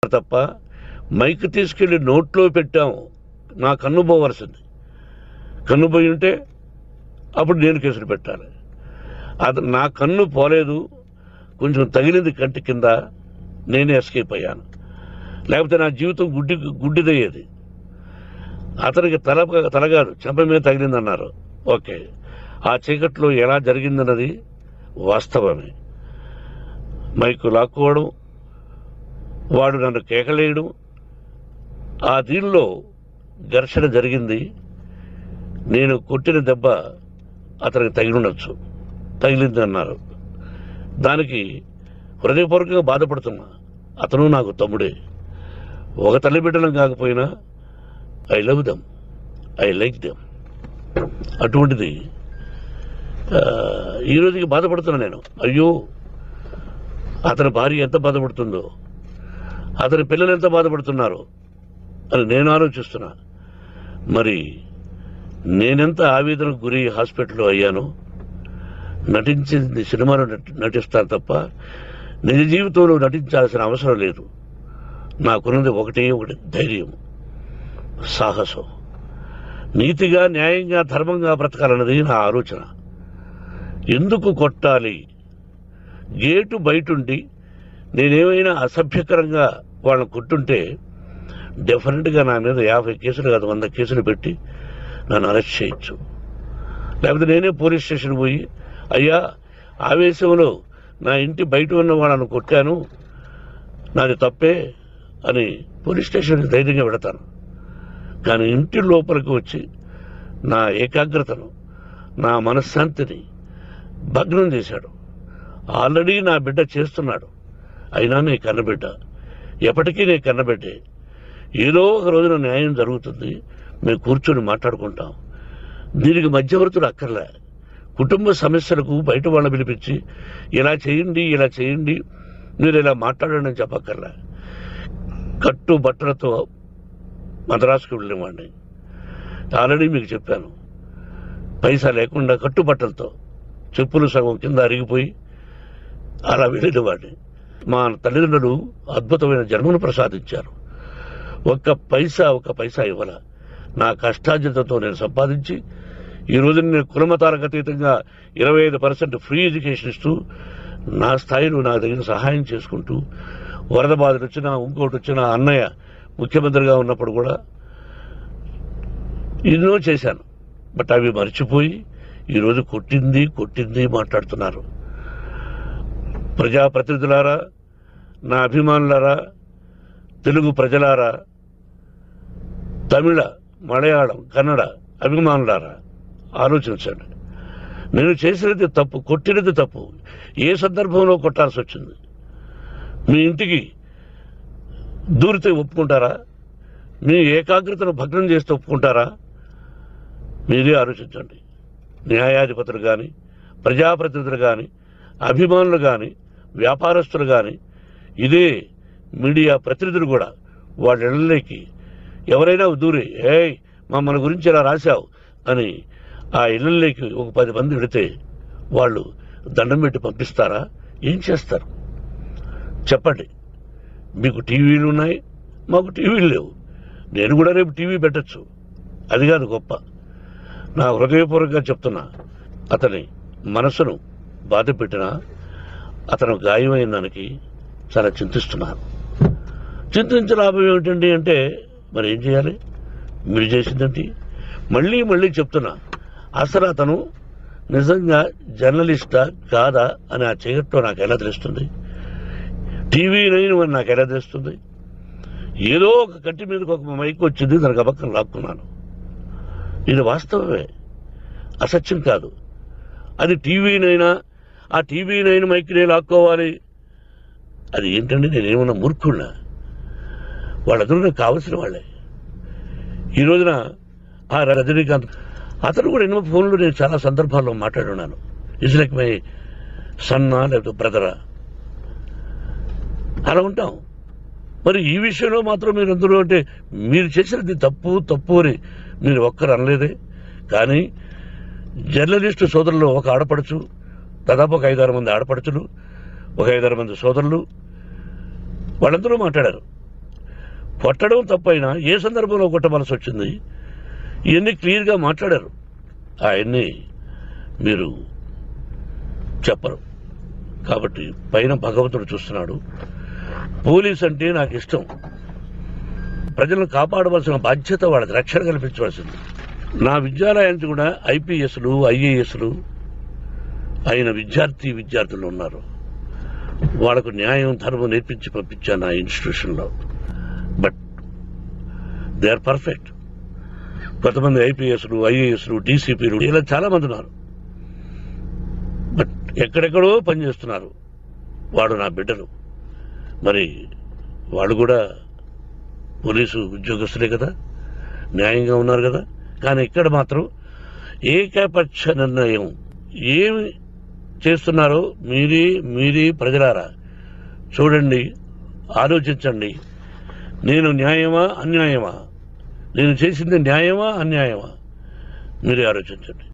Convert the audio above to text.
తప్ప మైక్ తీసుకెళ్ళి నోట్లో పెట్టాము. నా కన్ను పోవలసింది. కన్ను పోయి ఉంటే అప్పుడు నేను కేసులు పెట్టాలి. అది నా కన్ను పోలేదు, కొంచెం తగిలింది కంటి కింద, నేనే ఎస్కేప్ అయ్యాను. లేకపోతే నా జీవితం గుడ్డిదయ్యేది. అతనికి తలగాదు చెంప మీద తగిలిందన్నారు. ఓకే, ఆ చీకట్లో ఎలా జరిగిందన్నది వాస్తవమే. మైకు లాక్కోవడం, వాడు నన్ను కేకలేయడం, ఆ దీనిలో ఘర్షణ జరిగింది. నేను కొట్టిన దెబ్బ అతనికి తగిలింది అన్నారు. దానికి హృదయపూర్వకంగా బాధపడుతున్నా. అతను నాకు తమ్ముడే. ఒక తల్లి బిడ్డలం కాకపోయినా I love them, I like them. అటువంటిది ఈ రోజుకి బాధపడుతున్నా నేను. అయ్యో, అతని భార్య ఎంత బాధపడుతుందో, అతని పిల్లలు ఎంత బాధపడుతున్నారో అని నేను ఆలోచిస్తున్నా. మరి నేనెంత ఆవేదనకు గురి హాస్పిటల్లో అయ్యానో. నటించింది సినిమాలో నటిస్తాను తప్ప నిజ జీవితంలో నటించాల్సిన అవసరం లేదు. నాకున్నది ఒకటి ధైర్యం, సాహసం. నీతిగా, న్యాయంగా, ధర్మంగా బ్రతకాలన్నది నా ఆలోచన. ఎందుకు కొట్టాలి? గేటు బయటుండి నేనేమైనా అసభ్యకరంగా వాళ్ళని కొట్టుంటే డెఫినెట్గా నా మీద 50 కేసులు కాదు 100 కేసులు పెట్టి నన్ను అరెస్ట్ చేయొచ్చు. లేకపోతే నేనే పోలీస్ స్టేషన్ పోయి, అయ్యా, ఆవేశంలో నా ఇంటి బయట ఉన్న వాళ్ళను కొట్టాను, నాది తప్పే అని పోలీస్ స్టేషన్కి ధైర్యంగా పెడతాను. కానీ ఇంటి లోపలికి వచ్చి నా ఏకాగ్రతను, నా మనశ్శాంతిని భగ్నం చేశాడు. ఆల్రెడీ నా బిడ్డ చేస్తున్నాడు. అయినా నీ కన్నబిడ్డ, ఎప్పటికీ నీ కన్నబిడ్డే. ఏదో ఒక రోజున న్యాయం జరుగుతుంది, మేము కూర్చొని మాట్లాడుకుంటాం. దీనికి మధ్యవర్తులు అక్కర్లే. కుటుంబ సమస్యలకు బయట వాళ్ళని పిలిపించి ఇలా చేయండి, మీరు ఇలా మాట్లాడండి అని చెప్పక్కర్లే. కట్టు బట్టలతో మద్రాసుకు వెళ్ళేవాడిని. ఆల్రెడీ మీకు చెప్పాను. పైసా లేకుండా కట్టుబట్టలతో, చెప్పులు సగం కింద అరిగిపోయి అలా వెళ్ళేవాడిని. మా తల్లిదండ్రులు అద్భుతమైన జన్మను ప్రసాదించారు. ఒక్క పైసా ఇవ్వాల. నా కష్టార్జితంతో నేను సంపాదించి ఈ రోజు నేను కులమతాలకు అతీతంగా 25% ఫ్రీ ఎడ్యుకేషన్ ఇస్తూ, నా స్థాయిలో నాకు తగిన సహాయం చేసుకుంటూ, వరద బాధలు వచ్చినా, ఇంకోటి వచ్చినా, అన్నయ్య ముఖ్యమంత్రిగా ఉన్నప్పుడు కూడా ఎన్నో చేశాను. బట్ అవి మర్చిపోయి ఈరోజు కొట్టింది మాట్లాడుతున్నారు. ప్రజాప్రతినిధులారా, నా అభిమానులారా, తెలుగు ప్రజలారా, తమిళ, మలయాళం, కన్నడ అభిమానులారా, ఆలోచించండి. నేను చేసినది తప్పు, కొట్టినది తప్పు. ఏ సందర్భంలో కొట్టాల్సి వచ్చింది? మీ ఇంటికి దూరితే ఒప్పుకుంటారా? మీ ఏకాగ్రతను భగ్నం చేస్తే ఒప్పుకుంటారా? మీరే ఆలోచించండి. న్యాయాధిపతులు కానీ, ప్రజాప్రతినిధులు కానీ, అభిమానులు కానీ, వ్యాపారస్తులు కానీ, ఇదే మీడియా ప్రతినిధులు కూడా వాళ్ళ ఇళ్లలోకి ఎవరైనా దూరి, ఏయ్ మమ్మల్ని గురించి ఇలా రాశావు అని ఆ ఇళ్లలోకి ఒక 10 మంది వెళితే వాళ్ళు దండం పెట్టి పంపిస్తారా? ఏం చేస్తారు చెప్పండి? మీకు టీవీలు ఉన్నాయి, మాకు టీవీలు లేవు. నేను కూడా రేపు టీవీ పెట్టచ్చు. అది కాదు గొప్ప. నా హృదయపూర్వకంగా చెప్తున్నా, అతని మనసును బాధ పెట్టినా, అతను గాయమైన దానికి చాలా చింతిస్తున్నాను. చింతించే లాభం ఏమిటండి అంటే, మరి ఏం చేయాలి? మీరు చేసిందంటే మళ్ళీ చెప్తున్నా, అసలు అతను నిజంగా జర్నలిస్టా కాదా అని ఆ చీకట్లో నాకు ఎలా తెలుస్తుంది? టీవీ 9 అని నాకు ఎలా తెలుస్తుంది? ఏదో ఒక కంటి మీదకి ఒక మైక్ వచ్చింది, దానికి అబక్కం లాక్కున్నాను. ఇది వాస్తవమే, అసత్యం కాదు. అది టీవీ 9, ఆ టీవీ 9 మైక్నే లాక్కోవాలి. అది ఏంటండి? నేనేమన్నా మూర్ఖున్నా? వాళ్ళందరూ నాకు కావలసిన వాళ్ళే. ఈ రోజున ఆ రజనీకాంత్, అతను కూడా ఎన్నో ఫోన్లు నేను చాలా సందర్భాల్లో మాట్లాడున్నాను. ఇట్స్ లైక్ మై సన్నా, లేకపోతే బ్రదరా, అలా ఉంటాం. మరి ఈ విషయంలో మాత్రం మీరు అందరూ అంటే మీరు చేసినది తప్పు అని మీరు ఒక్కరు అనలేదే. కానీ జర్నలిస్టు సోదరులు, ఒక ఆడపడుచు, దాదాపు ఒక 5-6 మంది ఆడపడుచులు, ఒక 5-6 మంది సోదరులు, వాళ్ళందరూ మాట్లాడారు. కొట్టడం తప్పైనా ఏ సందర్భంలో కొట్టవలసి వచ్చింది, ఇవన్నీ క్లియర్గా మాట్లాడారు. అవన్నీ మీరు చెప్పరు. కాబట్టి పైన భగవంతుడు చూస్తున్నాడు. పోలీస్ అంటే నాకు ఇష్టం. ప్రజలను కాపాడవలసిన బాధ్యత వాళ్ళది, రక్షణ కల్పించవలసింది. నా విద్యాలయానికి కూడా ఐపీఎస్లు ఐఏఎస్లు అయిన విద్యార్థులు ఉన్నారు. వాళ్ళకు న్యాయం ధర్మం నేర్పించి పంపించాను నా ఇన్స్టిట్యూషన్లో. But they are perfect. కొంతమంది ఐపీఎస్లు ఐఏఎస్లు డీసీపీలు ఇలా చాలామంది ఉన్నారు. బట్ ఎక్కడెక్కడో పనిచేస్తున్నారు. వాడు నా బిడ్డలు. మరి వాళ్ళు కూడా పోలీసు ఉద్యోగస్తులే కదా, న్యాయంగా ఉన్నారు కదా. కానీ ఇక్కడ మాత్రం ఏకపక్ష నిర్ణయం ఏమి చేస్తున్నారో మీరే ప్రజలారా చూడండి, ఆలోచించండి. నేను న్యాయమా అన్యాయమా, నేను చేసింది న్యాయమా అన్యాయమా, మీరే ఆలోచించండి.